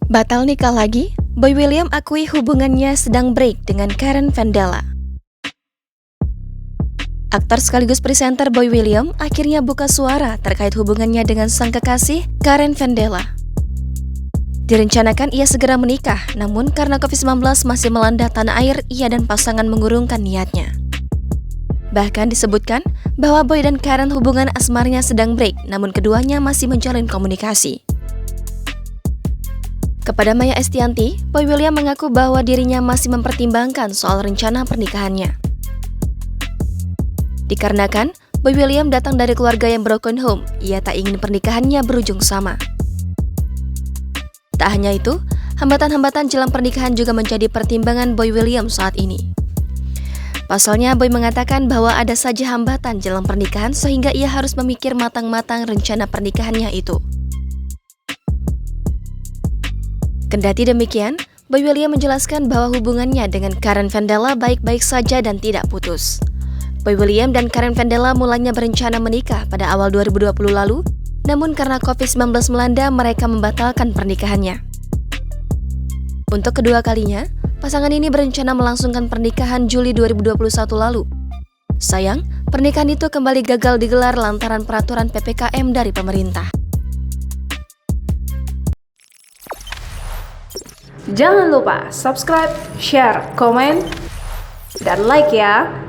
Batal nikah lagi? Boy William akui hubungannya sedang break dengan Karen Vandella. Aktor sekaligus presenter Boy William akhirnya buka suara terkait hubungannya dengan sang kekasih Karen Vandella. Direncanakan ia segera menikah, namun karena COVID-19 masih melanda tanah air, ia dan pasangan mengurungkan niatnya. Bahkan disebutkan bahwa Boy dan Karen hubungan asmarnya sedang break, namun keduanya masih menjalin komunikasi. Kepada Maya Estianty, Boy William mengaku bahwa dirinya masih mempertimbangkan soal rencana pernikahannya. Dikarenakan Boy William datang dari keluarga yang broken home, ia tak ingin pernikahannya berujung sama. Tak hanya itu, hambatan-hambatan jelang pernikahan juga menjadi pertimbangan Boy William saat ini. Pasalnya, Boy mengatakan bahwa ada saja hambatan jelang pernikahan sehingga ia harus memikir matang-matang rencana pernikahannya itu. Kendati demikian, Boy William menjelaskan bahwa hubungannya dengan Karen Vandella baik-baik saja dan tidak putus. Boy William dan Karen Vandella mulanya berencana menikah pada awal 2020 lalu, namun karena COVID-19 melanda, mereka membatalkan pernikahannya. Untuk kedua kalinya, pasangan ini berencana melangsungkan pernikahan Juli 2021 lalu. Sayang, pernikahan itu kembali gagal digelar lantaran peraturan PPKM dari pemerintah. Jangan lupa subscribe, share, komen, dan like ya!